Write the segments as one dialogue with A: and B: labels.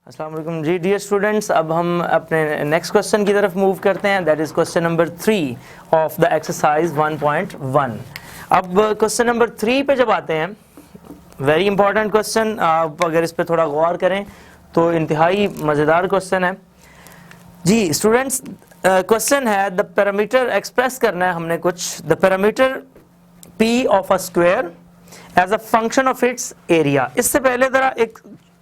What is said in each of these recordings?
A: अस्सलाम वालेकुम जी dear students. अब हम अपने नेक्स्ट क्वेश्चन की तरफ मूव करते हैं, that is question number 3 of the exercise 1.1। अब क्वेश्चन नंबर 3 पे जब आते हैं, वेरी इंपॉर्टेंट क्वेश्चन, आप अगर इस पे थोड़ा गौर करें तो इंतहाई मज़ेदार क्वेश्चन है जी स्टूडेंट्स। क्वेश्चन है द पैरामीटर एक्सप्रेस करना है हमने कुछ, the parameter p of a square as a function of its area. इससे पहले जरा एक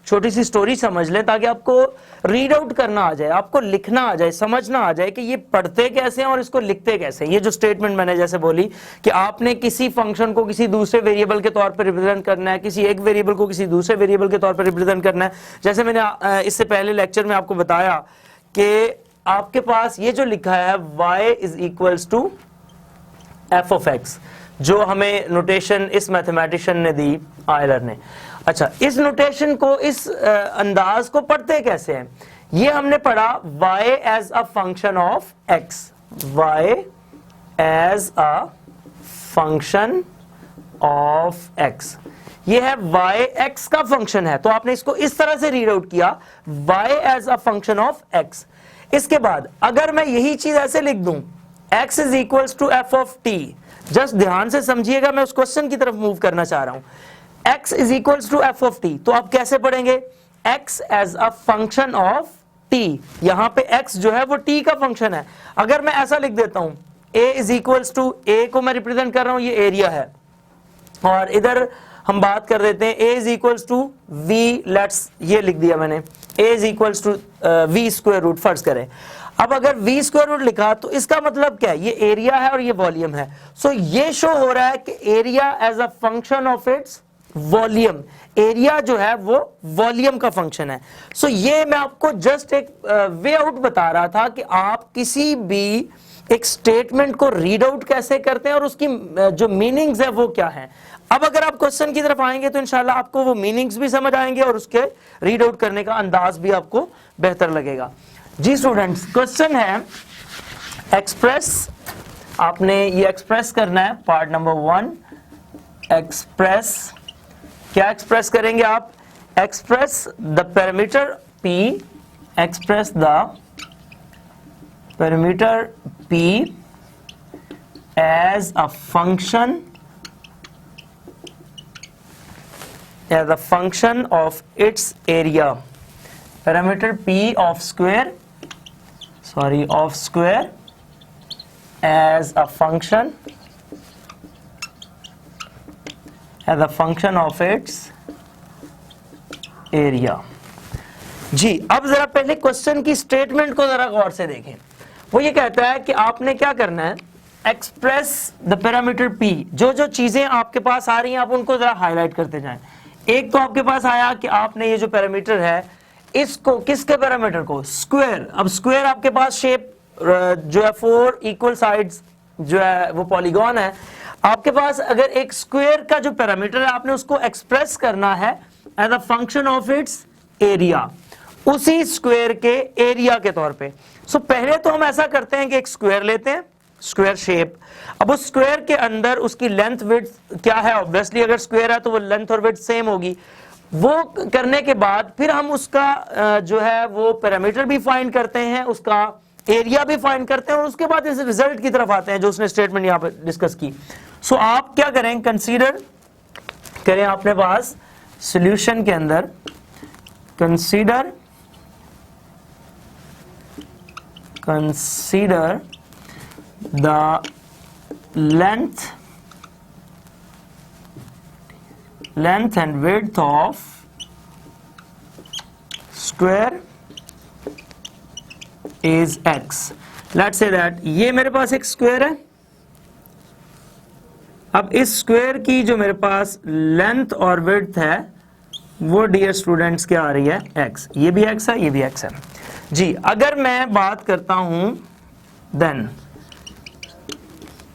A: छोटी सी स्टोरी समझ लें ताकि आपको रीड आउट करना आ जाए, आपको लिखना आ जाए, समझना आ जाए कि ये पढ़ते कैसे हैं और इसको लिखते कैसे हैं। ये जो स्टेटमेंट मैंने जैसे बोली कि आपने किसी फंक्शन को किसी दूसरे वेरिएबल के तौर पर रिप्रेजेंट करना है, किसी एक वेरिएबल को किसी दूसरे वेरिएबल के तौर पर रिप्रेजेंट करना है। जैसे मैंने इससे पहले लेक्चर में आपको बताया कि आपके पास ये जो लिखा है y is equals to F of X, जो हमें नोटेशन इस मैथमेटिशियन ने दी, आयलर ने। अच्छा, इस नोटेशन को, इस अंदाज को पढ़ते कैसे हैं? ये हमने पढ़ा y as a function of x, y as a function of x। ये है y x का फंक्शन है, तो आपने इसको इस तरह से रीड आउट किया, y as a function of x। इसके बाद अगर मैं यही चीज ऐसे लिख दूं, x is equals to F of t, just ध्यान से समझिएगा, मैं उस क्वेश्चन की तरफ मूव करना चाह रहा हूं। x is equals to F of t, तो आप कैसे पढ़ेंगे? x as a function of t, यहां पे x जो है वो t का फंक्शन है। अगर मैं ऐसा लिख देता हूं, a is equals to, a को मैं रिप्रेजेंट कर रहा हूं, ये एरिया है, और इधर हम बात कर देते हैं a is equals to v, let's ये लिख दिया मैंने, a is equals to v square root फर्ज करें। अब अगर v स्क्वायर रूट लिखा तो इसका मतलब क्या है? ये एरिया है और ये वॉल्यूम है। सो ये शो हो रहा है कि area as a function of its volume, area जो है वो वॉल्यूम का फंक्शन है। सो ये मैं आपको जस्ट एक वे आउट बता रहा था कि आप किसी भी एक स्टेटमेंट को रीड आउट कैसे करते हैं और उसकी जो मीनिंग्स है वो क्या है। अब अगर आप क्वेश्चन की तरफ आएंगे तो इंशाल्लाह आपको वो मीनिंग्स भी समझ आएंगे और उसके रीड आउट करने का अंदाज भी आपको बेहतर लगेगा। जी स्टूडेंट्स, क्वेश्चन है एक्सप्रेस, आपने ये एक्सप्रेस करना है, पार्ट नंबर 1 एक्सप्रेस। क्या एक्सप्रेस करेंगे आप? Express the parameter p, express the parameter p as a function, as a function of its area, parameter p of square, of square as a function of its area। जी, अब जरा पहले question की statement को जरा गौर से देखें। वो ये कहता है कि आपने क्या करना है, एक्सप्रेस द पैरामीटर p, जो जो चीजें आपके पास आ रही हैं आप उनको जरा हाईलाइट करते जाएं। एक तो आपके पास आया कि आपने ये जो पैरामीटर है इसको, किसके पैरामीटर को? स्क्वायर। अब स्क्वायर आपके पास शेप जो है 4 इक्वल साइड्स जो है वो पॉलीगॉन है। आपके पास अगर एक स्क्वायर का जो पैरामीटर है आपने उसको एक्सप्रेस करना है as a function of its area, उसी स्क्वायर के एरिया के तौर पे। सो पहले तो हम ऐसा करते हैं कि एक स्क्वायर लेते हैं, स्क्वायर शेप। अब उस स्क्वायर के अंदर उसकी लेंथ विड्थ क्या है? ऑब्वियसली अगर स्क्वायर है तो वो लेंथ और विड्थ सेम होगी। वो करने के बाद फिर हम उसका जो है वो पैरामीटर भी फाइंड करते हैं, उसका एरिया भी फाइंड करते हैं, और उसके बाद इस रिजल्ट की तरफ आते हैं जो उसने स्टेटमेंट यहाँ पे डिस्कस की। सो आप क्या करें, कंसीडर करें अपने पास सॉल्यूशन के अंदर, consider the length and width of square is x। let's say that ये मेरे पास एक स्क्वायर है। अब इस स्क्वायर की जो मेरे पास लेंथ और विड्थ है वो डियर स्टूडेंट्स क्या आ रही है? x। ये भी x है, ये भी x है। जी, अगर मैं बात करता हूं देन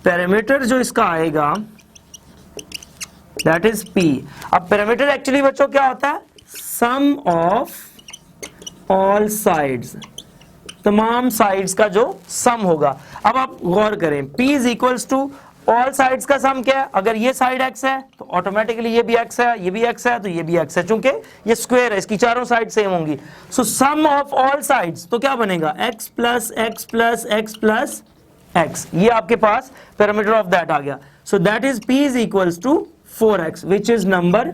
A: पैरामीटर जो इसका आएगा दैट इज p। अब पैरामीटर एक्चुअली बच्चों क्या होता है? सम ऑफ ऑल साइड्स, तमाम साइड्स का जो सम होगा। अब आप गौर करें, p is equals to all sides का सम क्या है, अगर ये साइड x है तो ऑटोमेटिकली ये भी x है, ये भी x है, तो ये भी x है, चूंकि ये स्क्वायर है, इसकी चारों साइड सेम होंगी। So sum of all sides तो क्या बनेगा, x plus x plus x plus x, ये आपके पास पैरामीटर ऑफ दैट आ गया। So that is p is equals to 4x which is number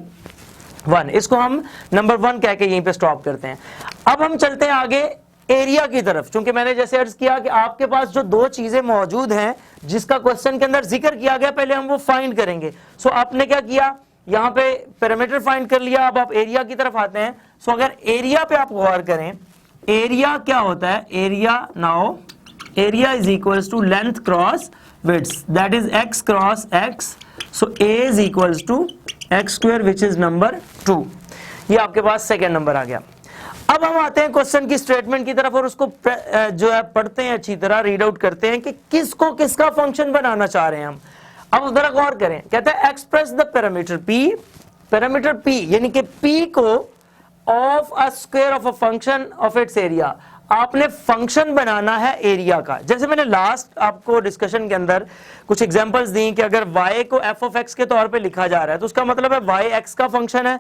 A: 1। इसको हम नंबर 1 कह के यहीं पे स्टॉप करते हैं। अब हम चलते हैं आगे एरिया की तरफ, क्योंकि मैंने जैसे अर्ज किया कि आपके पास जो दो चीजें मौजूद हैं जिसका क्वेश्चन के अंदर जिक्र किया गया, पहले हम वो फाइंड करेंगे। सो आपने क्या किया, यहाँ पे पैरामीटर फाइंड कर लिया, अब आप एरिया की तरफ आते हैं। सो अगर एरिया पे आप गौर करें, एरिया क्या होता है, area now area is equals to length cross width, that is x cross x। So a is equals to x square which is number 2। ये आपके पास सेकेंड नंबर आ गया। अब हम आते हैं क्वेश्चन की स्टेटमेंट की तरफ और उसको जो है पढ़ते हैं, अच्छी तरह रीड आउट करते हैं कि किसको किसका फंक्शन बनाना चाह रहे हैं हम। अब जरा गौर करें, कहता है एक्सप्रेस द पैरामीटर p यानी कि p को of a square of a function of its area. आपने फंक्शन बनाना है एरिया का। जैसे मैंने लास्ट आपको डिस्कशन के अंदर कुछ एग्जांपल्स दी कि अगर y को f ऑफ x के तौर पे लिखा जा रहा है तो उसका मतलब है y x का फंक्शन है,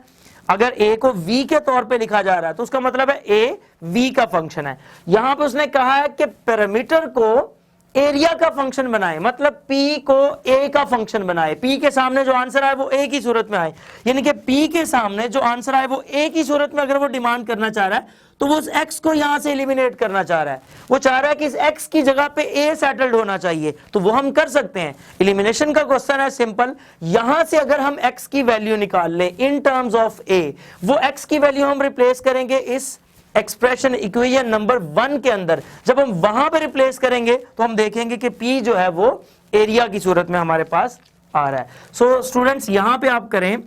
A: अगर a को v के तौर पे लिखा जा रहा है तो उसका मतलब है a v का फंक्शन है। यहां पे उसने कहा है कि पैरामीटर को एरिया का फंक्शन बनाए, मतलब p को a का फंक्शन बनाए। p के सामने जो आंसर आए वो a की सूरत में आए, यानी कि p के सामने जो आंसर आए वो a की सूरत में अगर वो डिमांड करना चाह रहा है तो वो उस x को यहां से एलिमिनेट करना चाह रहा है। वो चाह रहा है कि इस x की जगह पे a सेटल्ड होना चाहिए, तो वो हम कर सकते हैं। एलिमिनेशन का क्वेश्चन है सिंपल। यहां से अगर हम x की वैल्यू निकाल लें इन टर्म्स ऑफ a, वो x की वैल्यू हम रिप्लेस करेंगे इस एक्सप्रेशन इक्वेशन नंबर 1 के अंदर। जब हम वहां पे रिप्लेस करेंगे तो हम देखेंगे कि p जो है वो एरिया की सूरत में हमारे पास आ रहा है। सो स्टूडेंट्स यहां पे आप करें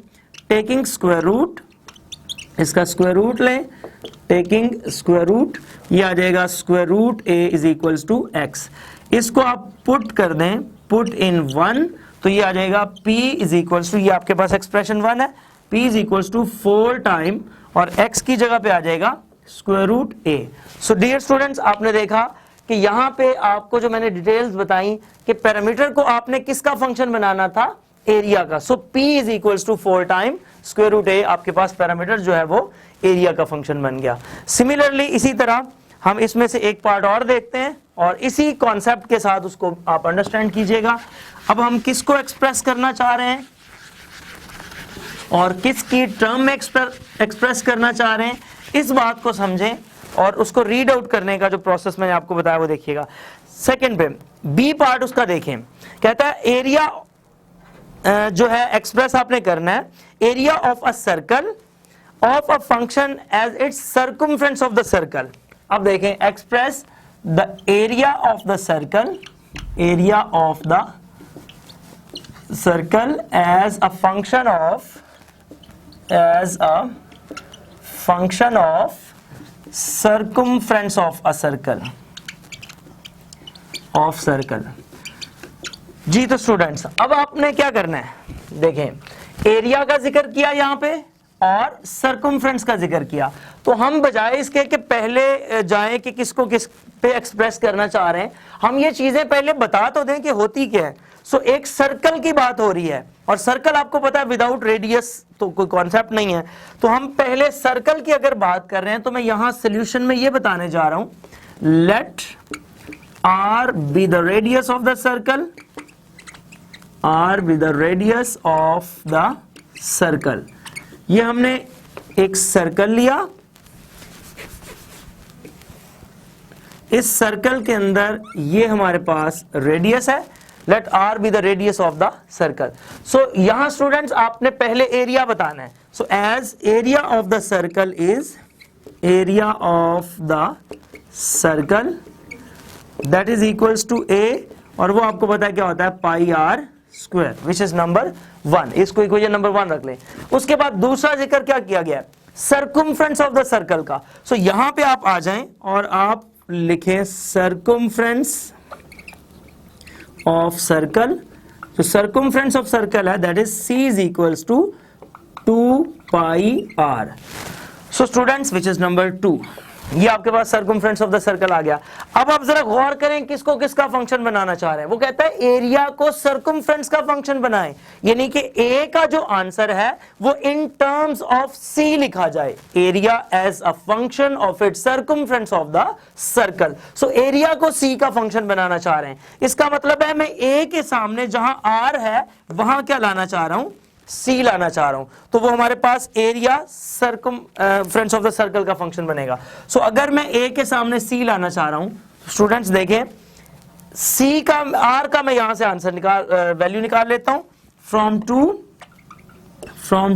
A: टेकिंग स्क्वायर रूट, इसका स्क्वायर रूट लें, टेकिंग स्क्वायर रूट, ये आ जाएगा square root a is equals to x। इसको आप पुट कर दें, पुट इन 1, तो ये आ जाएगा p इज इक्वल्स टू, ये आपके पास एक्सप्रेशन 1 है, p is equals to 4 time और x की जगह पे आ जाएगा square root a। So dear students, आपने देखा कि यहां पे आपको जो मैंने डिटेल्स बताई कि पैरामीटर को आपने किसका फंक्शन बनाना था, एरिया का। So p is equals to 4 time square root a, आपके पास पैरामीटर जो है वो एरिया का फंक्शन बन गया। सिमिलरली इसी तरह हम इसमें से एक पार्ट और देखते हैं और इसी कॉन्सेप्ट के साथ उसको आप अंडरस्टैंड कीजिएगा। अब हम किसको एक्सप्रेस करना चाह रहे हैं और किसकी टर्म में एक्सप्रेस करना चाह रहे हैं, इस बात को समझें और उसको रीड आउट करने का जो प्रोसेस मैंने आपको बताया वो देखिएगा। सेकंड पे बी पार्ट उसका देखें, कहता है एरिया जो है एक्सप्रेस आपने करना है area of a circle of a function as its circumference of the circle. अब देखें express the area of the circle, area of the circle as a function of circumference of a circle, of circle। जी तो students अब आपने क्या करना है, देखें एरिया का जिक्र किया यहां पे और सर्कमफ्रेंस का जिक्र किया, तो हम बजाय इसके कि पहले जाएं कि किसको किस पे एक्सप्रेस करना चाह रहे हैं, हम ये चीजें पहले बता तो दें कि होती क्या है। सो एक सर्कल की बात हो रही है और सर्कल आपको पता है विदाउट रेडियस तो कोई कॉन्सेप्ट नहीं है, तो हम पहले सर्कल की अगर बात कर रहे हैं तो मैं यहां सोल्यूशन में ये बताने जा रहा हूं, let r be the radius of the circle, r be the radius of the circle. ये हमने एक सर्कल लिया, इस सर्कल के अंदर ये हमारे पास रेडियस है, let r be the radius of the circle. So यहां स्टूडेंट्स आपने पहले एरिया बताना है। So as area of the circle is area of the circle that is equals to a, और वो आपको पता है क्या होता है pi r square which is number 1। इसको इक्वेशन नंबर 1 रख लें। उसके बाद दूसरा जिक्र क्या किया गया, सर्कमफ्रेंस ऑफ द सर्कल का। सो यहां पे आप आ जाएं और आप लिखें सर्कमफ्रेंस ऑफ सर्कल। तो सर्कमफ्रेंस ऑफ सर्कल है that is c is equals to 2 pi r। So students which is number 2। ये आपके पास सर्कमफ्रेंस ऑफ द सर्कल आ गया। अब आप जरा गौर करें किसको किसका फंक्शन बनाना चाह रहे हैं। वो कहता है एरिया को सर्कमफ्रेंस का फंक्शन बनाएं, यानी कि ए का जो आंसर है वो इन टर्म्स ऑफ सी लिखा जाए, area as a function of it circumference of the circle. So area को सी का फंक्शन बनाना चाह रहे हैं। इसका मतलब है मैं ए के सामने जहां आर है वहां क्या लाना चाह रहा हूं, सी लाना चाह रहा हूं, तो वो हमारे पास area circumference of the circle का फंक्शन बनेगा। सो अगर मैं ए के सामने सी लाना चाह रहा हूं, स्टूडेंट्स देखें सी का आर का मैं यहां से आंसर वैल्यू निकाल लेता हूं, फ्रॉम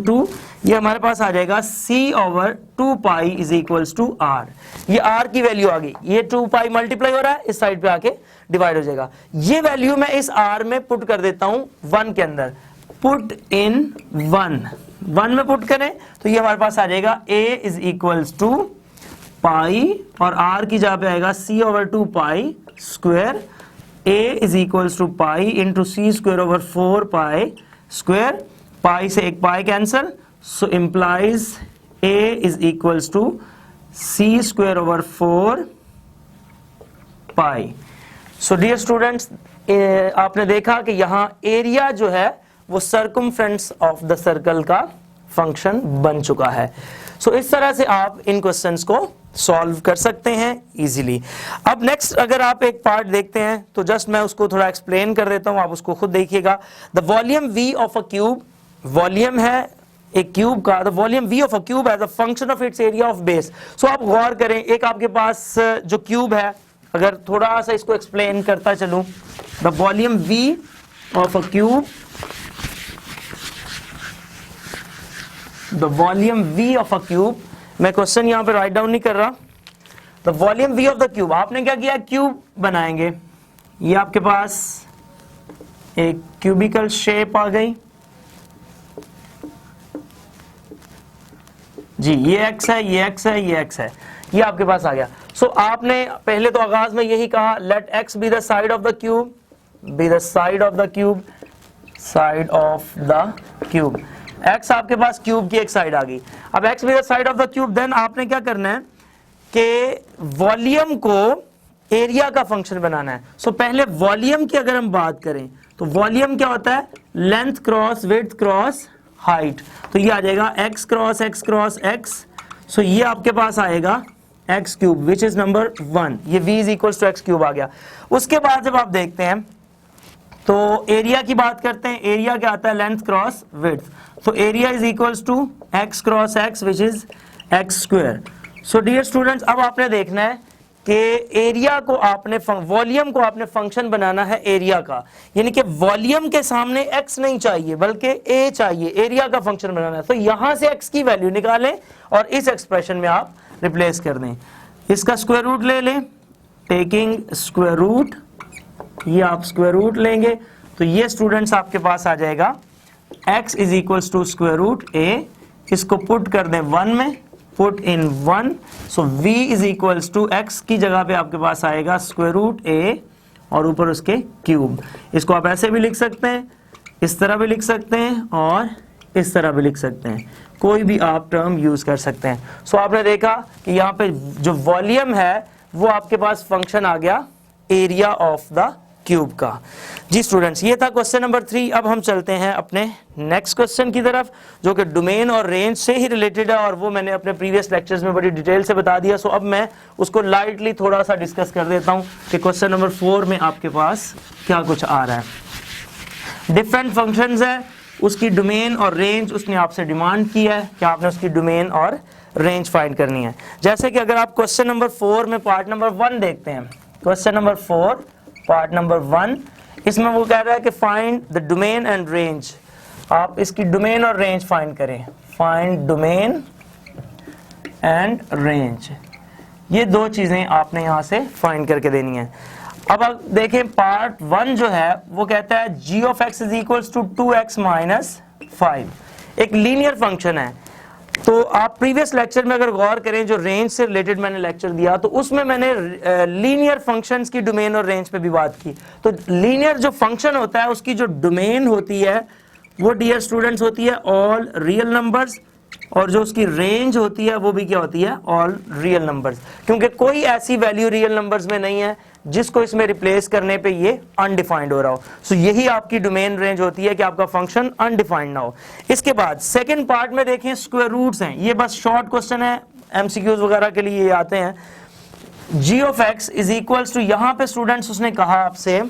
A: टू ये हमारे पास आ जाएगा C over 2 pi is equals to r. ये आर की वैल्यू आ गई, ये 2 पाई मल्टीप्लाई हो रहा है, इस साइड पे आके डिवाइड हो जाएगा। ये वैल्यू मैं इस आर में पुट कर देता हूं 1 के अंदर, पुट इन 1 में पुट करें तो ये हमारे पास आ जाएगा a is equals to pi और r की जगह पे आएगा c over 2 pi square, a is equals to pi into C square over 4 pi square, pi से एक pi cancel, so implies a is equals to C square over 4 pi. So dear students, आपने देखा कि यहाँ area जो है वो circumference of the circle का फंक्शन बन चुका है। सो इस तरह से आप इन क्वेश्चंस को सॉल्व कर सकते हैं इजीली। अब नेक्स्ट अगर आप एक पार्ट देखते हैं तो जस्ट मैं उसको थोड़ा एक्सप्लेन कर देता हूं, आप उसको खुद देखिएगा। The volume v of a cube, volume है एक क्यूब का, the volume v of a cube as a function of its area of base. So आप गौर करें, एक आपके पास जो क्यूब है, अगर थोड़ा सा इसको एक्सप्लेन करता चलूं, the volume v of a cube, the volume v of a cube, मैं क्वेश्चन यहां पे राइट डाउन नहीं कर रहा, the volume v of the cube, आपने क्या किया, क्यूब बनाएंगे, ये आपके पास एक क्यूबिकल शेप आ गई जी, ये x है, ये x है, ये x है, ये आपके पास आ गया। सो आपने पहले तो आगाज में यही कहा, let x be the side of the cube, be the side of the cube, side of the cube, x आपके पास क्यूब की एक साइड आ गई। अब x be the side of the cube, then आपने क्या करना है कि वॉल्यूम को एरिया का फंक्शन बनाना है। सो पहले वॉल्यूम की अगर हम बात करें तो वॉल्यूम क्या होता है, length cross width cross height, तो ये आ जाएगा x cross x cross x। So ये आपके पास आएगा x cube which is number 1, ये v is equals to x cube आ गया। उसके बाद जब आप देखते हैं तो एरिया की बात करते हैं, एरिया क्या आता है, length cross width, so area is equals to x cross x which is x square। so dear students, अब आपने देखना है कि एरिया को आपने वॉल्यूम को आपने फंक्शन बनाना है एरिया का, यानी कि वॉल्यूम के सामने x नहीं चाहिए बल्कि a चाहिए, एरिया का फंक्शन बनाना है। तो यहां से x की वैल्यू निकालें और इस एक्सप्रेशन में आप रिप्लेस कर दें, इसका स्क्वायर रूट ले लें, टेकिंग स्क्वायर रूट, ये आप स्क्वायर रूट लेंगे तो ये स्टूडेंट्स आपके पास आ जाएगा x is equals to square root a, इसको पुट कर दें 1 में, put in 1, so v is equals to x की जगह पे आपके पास आएगा स्क्वायर रूट a और ऊपर उसके क्यूब। इसको आप ऐसे भी लिख सकते हैं, इस तरह भी लिख सकते हैं और इस तरह भी लिख सकते हैं, कोई भी आप टर्म यूज कर सकते हैं। सो आपने देखा कि यहाँ पे जो वॉल्यूम है वो आपके पास फंक्शन आ गया एरिया ऑफ द क्यूब का। जी स्टूडेंट्स, ये था क्वेश्चन नंबर 3। अब हम चलते हैं अपने नेक्स्ट क्वेश्चन की तरफ जो कि डोमेन और रेंज से ही रिलेटेड है और वो मैंने अपने प्रीवियस लेक्चर्स में बड़ी डिटेल से बता दिया। सो अब मैं उसको लाइटली थोड़ा सा डिस्कस कर देता हूँ कि क्वेश्चन नंबर 4 में आपके पास क्या कुछ आ रहा है। डिफरेंट फंक्शंस है, उसकी डोमेन और रेंज उसने आपसे डिमांड की है कि आपने उसकी डोमेन और रेंज फाइंड करनी है। जैसे कि अगर आप क्वेश्चन नंबर 4 में पार्ट नंबर 1 देखते हैं, क्वेश्चन नंबर 4 पार्ट नंबर 1, इसमें वो कह रहा है कि find the domain and range, आप इसकी डोमेन और रेंज फाइंड करें, फाइंड डोमेन एंड रेंज, ये दो चीजें आपने यहां से फाइंड करके देनी है। अब आप देखें पार्ट 1 जो है वो कहता है g of x is equals to 2x minus 5, एक लीनियर फंक्शन है। तो आप प्रीवियस लेक्चर में अगर गौर करें जो रेंज से रिलेटेड मैंने लेक्चर दिया तो उसमें मैंने लीनियर फंक्शंस की डोमेन और रेंज पे भी बात की। तो लीनियर जो फंक्शन होता है उसकी जो डोमेन होती है वो डियर स्टूडेंट्स होती है ऑल रियल नंबर्स और जो उसकी रेंज होती है वो भी क्या होती है, ऑल रियल नंबर्स, क्योंकि कोई ऐसी वैल्यू रियल नंबर्स में नहीं है जिसको इसमें रिप्लेस करने पे ये अनडिफाइंड हो रहा हो। सो यही आपकी डोमेन रेंज होती है कि आपका फंक्शन अनडिफाइंड ना हो। इसके बाद सेकंड पार्ट में देखें स्क्वायर रूट्स हैं, ये बस शॉर्ट क्वेश्चन है, एमसीक्यूज वगैरह के लिए ये आते हैं। g of x is equals to, यहां पे स्टूडेंट्स उसने कहा आपसे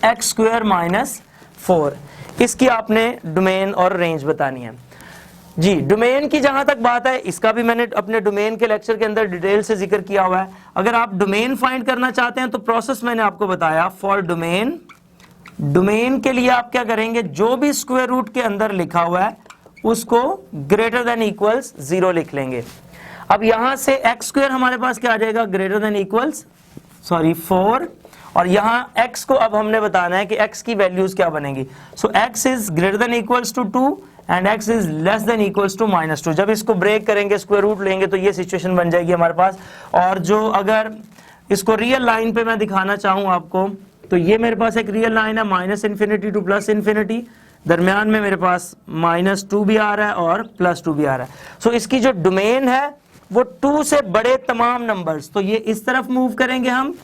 A: x स्क्वायर माइनस 4, इसकी आपने डोमेन और रेंज बतानी है। जी डोमेन की जहां तक बात है, इसका भी मैंने अपने डोमेन के लेक्चर के अंदर डिटेल से जिक्र किया हुआ है। अगर आप डोमेन फाइंड करना चाहते हैं तो प्रोसेस मैंने आपको बताया फॉर डोमेन। डोमेन के लिए आप क्या करेंगे, जो भी स्क्वायर रूट के अंदर लिखा हुआ है उसको ग्रेटर देन इक्वल्स 0 लिख लेंगे। अब यहां से x स्क्वायर हमारे पास क्या आ जाएगा, ग्रेटर देन इक्वल्स 4, और यहां x को अब हमने बताना है कि x की वैल्यूज क्या बनेगी। So x is greater than equals to 2 and x is less than equals to -2। जब इसको ब्रेक करेंगे, स्क्वायर रूट लेंगे, तो ये सिचुएशन बन जाएगी हमारे पास। और जो अगर इसको रियल लाइन पे मैं दिखाना चाहूं आपको, तो ये मेरे पास एक रियल लाइन है -∞ टू +∞, दरमियान में मेरे पास -2 भी आ रहा है और +2 भी आ रहा है। सो इसकी जो डोमेन है वो 2 से बड़े तमाम नंबर्स, तो ये इस तरफ मूव करेंगे हम,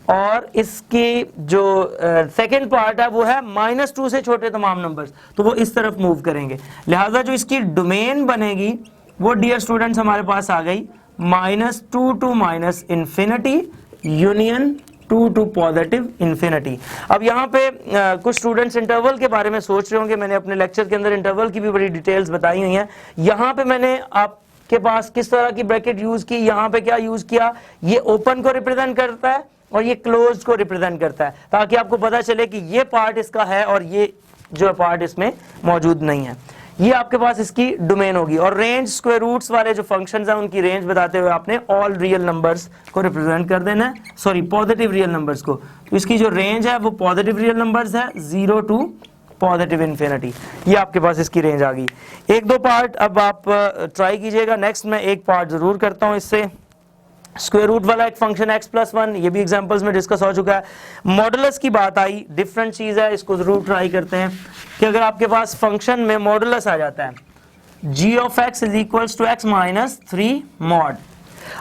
A: और इसकी जो सेकेंड पार्ट है वो है -2 से छोटे तमाम नंबर्स, तो वो इस तरफ मूव करेंगे। लिहाजा जो इसकी डोमेन बनेगी वो डियर स्टूडेंट्स हमारे पास आ गई -2 टू -∞ यूनियन 2 टू +∞। अब यहाँ पे कुछ स्टूडेंट्स इंटरवल के बारे में सोच रहे होंगे, मैंने अपने लेक्चर के अंदर इंटरवल की भी बड़ी डिटेल्स बताई हुई हैं। यहाँ पे मैंने आपके पास किस तरह की ब्रैकेट यूज की, यहाँ पे क्या यूज किया, ये ओपन को रिप्रेजेंट करता है और ये क्लोज्ड को रिप्रेजेंट करता है, ताकि आपको पता चले कि ये पार्ट इसका है और ये जो पार्ट इसमें मौजूद नहीं है। ये आपके पास इसकी डोमेन होगी। और रेंज, स्क्वायर रूट्स वाले जो फंक्शंस हैं उनकी रेंज बताते हुए आपने ऑल रियल नंबर्स को रिप्रेजेंट कर देना है, सॉरी पॉजिटिव रियल नंबर्स को। तो इसकी जो रेंज है वो पॉजिटिव रियल नंबर्स है 0 टू +∞। ये आपके पास इसकी रेंज आ गई। एक दो पार्ट अब आप ट्राई कीजिएगा। नेक्स्ट मैं एक पार्ट जरूर करता हूं इससे। स्क्वायर रूट वाला एक फंक्शन x+1, ये भी एग्जांपल्स में डिस्कस हो चुका है। मॉडुलस की बात आई, डिफरेंट चीज है, इसको जरूर ट्राई करते हैं कि अगर आपके पास फंक्शन में मॉडुलस आ जाता है g of x is equals to x minus 3 mod.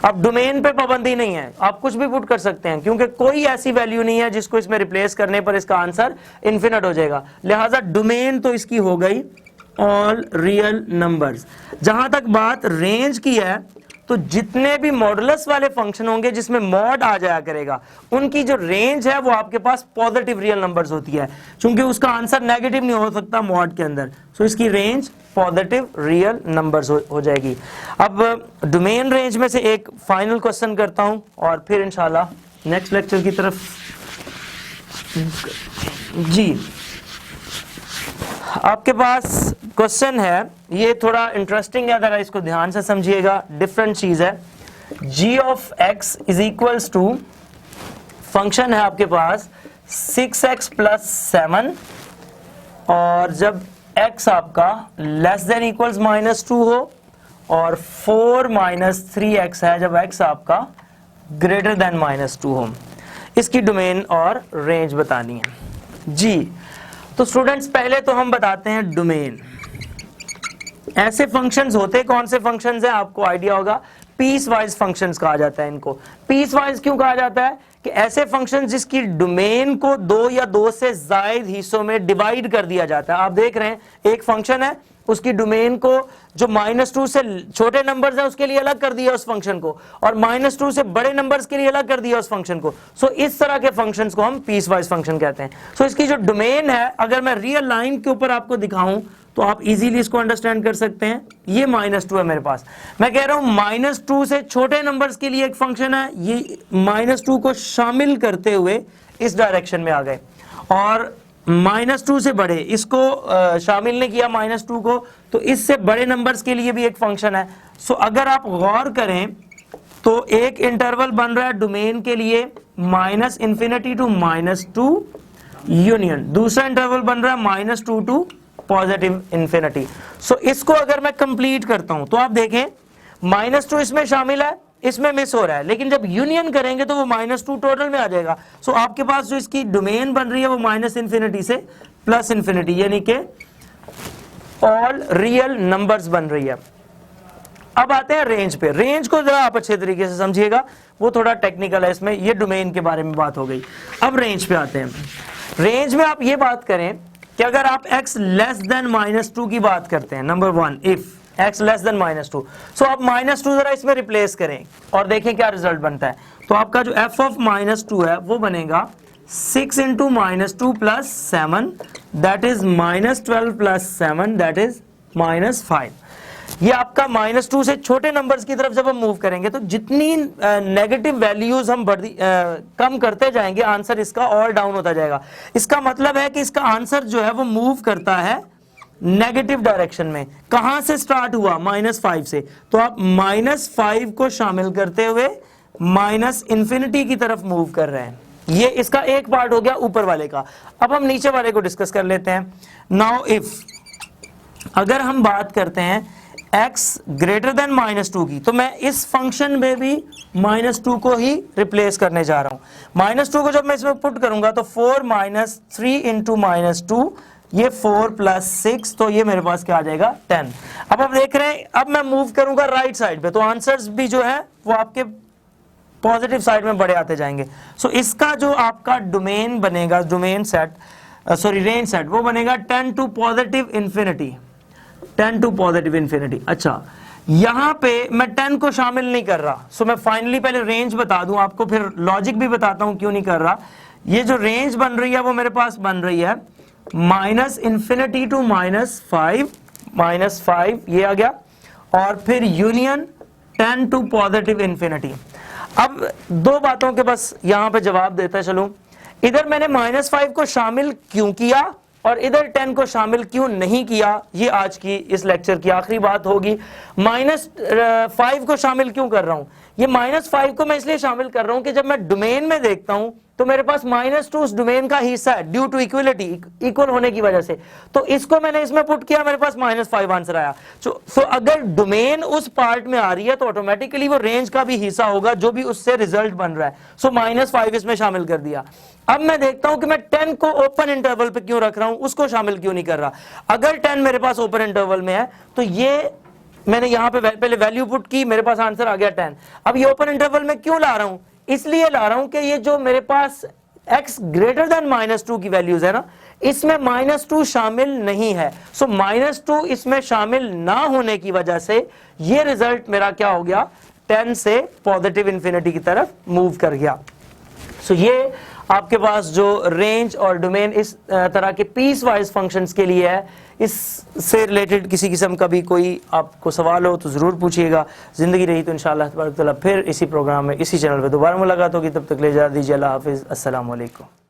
A: अब डोमेन पे पाबंदी नहीं है, आप कुछ भी पुट कर सकते हैं, क्योंकि कोई ऐसी वैल्यू नहीं है जिसको इसमें रिप्लेस करने पर इसका आंसर इन्फिनिट हो जाएगा। लिहाजा डोमेन तो इसकी हो गई ऑल रियल नंबर्स। जहां तक बात रेंज की है, तो जितने भी मॉडुलस वाले फंक्शन होंगे जिसमें मॉड आ जाया करेगा, उनकी जो रेंज है वो आपके पास पॉजिटिव रियल नंबर्स होती है, क्योंकि उसका आंसर नेगेटिव नहीं हो सकता मॉड के अंदर। सो इसकी रेंज पॉजिटिव रियल नंबर्स हो जाएगी। अब डोमेन रेंज में से एक फाइनल क्वेश्चन करता हूं और फिर इंशाल्लाह नेक्स्ट लेक्चर की तरफ। जी आपके पास क्वेश्चन है, ये थोड़ा इंटरेस्टिंग है, अगर इसको ध्यान से समझिएगा। डिफरेंट चीज है। g of x is equals to, function है आपके पास 6x + 7, और जब x आपका लेस देन इक्वल्स -2 हो, और 4 - 3x है जब x आपका ग्रेटर देन -2 हो। इसकी डोमेन और रेंज बतानी है। जी तो स्टूडेंट्स पहले तो हम बताते हैं डोमेन। ऐसे फंक्शंस होते कौन से फंक्शंस हैं, आपको आइडिया होगा, पीस वाइज फंक्शंस कहा जाता है इनको। पीस वाइज क्यों कहा जाता है, कि ऐसे फंक्शंस जिसकी डोमेन को 2 या 2 से ज्यादा हिस्सों में डिवाइड कर दिया जाता है। आप देख रहे हैं एक फंक्शन है, उसकी डोमेन को जो -2 से छोटे नंबर्स हैं उसके लिए अलग कर दिया उस फंक्शन को, और -2 से बड़े नंबर्स के लिए अलग कर दिया उस फंक्शन को। सो इस तरह के फंक्शंस को हम पीस वाइज फंक्शन कहते हैं। सो इसकी जो डोमेन है, अगर मैं रियल लाइन के ऊपर आपको दिखाऊं तो आप इजीली इसको अंडरस्टैंड कर सकते हैं। ये -2 है मेरे पास, मैं कह रहा हूं -2 से छोटे नंबर्स के लिए एक फंक्शन है, ये -2 को शामिल करते हुए इस डायरेक्शन में आ गए, और -2 से बड़े इसको शामिल नहीं किया -2 को, तो इससे बड़े नंबर्स के लिए भी एक फंक्शन है। सो अगर आप गौर करें तो एक इंटरवल बन रहा है डोमेन के लिए -∞ टू -2 यूनियन, दूसरा इंटरवल बन रहा है -2 टू +∞। सो इसको अगर मैं कंप्लीट करता हूं तो आप देखें -2 इसमें शामिल है, इसमें मिस हो रहा है, लेकिन जब यूनियन करेंगे तो वो -2 टोटल में आ जाएगा। सो आपके पास जो इसकी डोमेन बन रही है वो -∞ से +∞, यानी कि ऑल रियल नंबर्स बन रही है। अब आते हैं रेंज पे। रेंज को जरा आप अच्छे तरीके से समझिएगा, वो थोड़ा टेक्निकल है, इसमें ये डोमेन के बारे में बात हो गई। अब रेंज पे आते हैं। रेंज में आप ये बात करें कि अगर आप x लेस देन -2 की बात करते हैं, number 1 if x less than -2, सो आप -2 जरा इसमें रिप्लेस करें और देखें क्या रिजल्ट बनता है। तो आपका जो f ऑफ -2 है वो बनेगा 6 into -2 plus 7, that is -12 plus 7, that is -5। ये आपका -2 से छोटे नंबर्स की तरफ जब हम मूव करेंगे तो जितनी नेगेटिव वैल्यूज हम कम करते जाएंगे, आंसर इसका और डाउन होता जाएगा। इसका मतलब है कि इसका आंसर जो है वो मूव करता है नेगेटिव डायरेक्शन में। कहां से स्टार्ट हुआ? -5 से। तो आप -5 को शामिल करते हुए -इंफिनिटी की तरफ मूव कर रहे हैं। ये इसका एक पार्ट हो गया ऊपर वाले का। अब हम नीचे वाले को डिस्कस कर लेते हैं। नाउ इफ अगर हम बात करते हैं x ग्रेटर देन -2 की, तो मैं इस फंक्शन में भी -2 को ही रिप्लेस करने जा रहा हूं। -2 को जब मैं इसमें पुट करूंगा तो 4 - 3 इंटू -2, ये 4 प्लस 6, तो ये मेरे पास क्या आ जाएगा 10। अब आप देख रहे हैं, अब मैं मूव करूंगा राइट साइड पे, तो आंसर्स भी जो है वो आपके पॉजिटिव साइड में बढ़े आते जाएंगे। सो इसका जो आपका डोमेन बनेगा, डोमेन सेट रेंज सेट, वो बनेगा 10 to positive infinity, 10 to positive infinity. अच्छा, यहां पे मैं 10 को शामिल नहीं कर रहा। सो मैं फाइनली पहले रेंज बता दूं आपको, फिर लॉजिक भी बताता हूं क्यों नहीं कर रहा। ये जो रेंज बन रही है वो मेरे पास बन रही है -इंफिनिटी टू -5 ये आ गया, और फिर यूनियन 10 टू पॉजिटिव इंफिनिटी। अब दो बातों के बस यहां पे जवाब देता चलूं। इधर मैंने -5 को शामिल क्यों किया और इधर 10 को शामिल क्यों नहीं किया, ये आज की इस लेक्चर की आखिरी बात होगी। -5 को शामिल क्यों कर रहा हूं? ये -5 को मैं इसलिए शामिल कर रहा हूं कि जब मैं डोमेन में देखता हूं तो मेरे पास -2 उस डोमेन का हिस्सा है, ड्यू टू इक्वलिटी, इक्वल होने की वजह से। तो इसको मैंने इसमें पुट किया, मेरे पास -5 आंसर आया। सो अगर डोमेन उस पार्ट में आ रही है तो ऑटोमेटिकली वो रेंज का भी हिस्सा होगा जो भी उससे रिजल्ट बन रहा है। सो -5 इसमें शामिल कर दिया। अब मैं देखता हूं कि मैं 10 को ओपन इंटरवल पे क्यों रख रहा हूं, उसको शामिल क्यों नहीं कर रहा। अगर 10 मेरे पास ओपन इंटरवल में है तो ये मैंने यहां पे पहले वैल्यू पुट की, मेरे पास आंसर आ गया 10। अब ये ओपन इंटरवल में क्यों ला रहा हूं? इसलिए ला रहा हूं कि ये जो मेरे पास x ग्रेटर देन -2 की वैल्यूज है ना, इसमें -2 शामिल नहीं है। सो -2 इसमें शामिल ना होने की वजह से ये रिजल्ट मेरा क्या हो गया, 10 से पॉजिटिव इंफिनिटी की तरफ मूव कर गया। सो ये आपके पास जो रेंज और डोमेन इस तरह के पीस वाइज फंक्शंस के लिए है। इससे रिलेटेड किसी किस्म का भी कोई आपको सवाल हो तो ज़रूर पूछिएगा। ज़िंदगी रही तो इंशाअल्लाह तबारक व तआला फिर इसी प्रोग्राम में इसी चैनल पे दोबारा मुलाकात होगी। तब तक ले जा दीजिए, अल्लाह हाफिज़, अस्सलाम वालेकुम।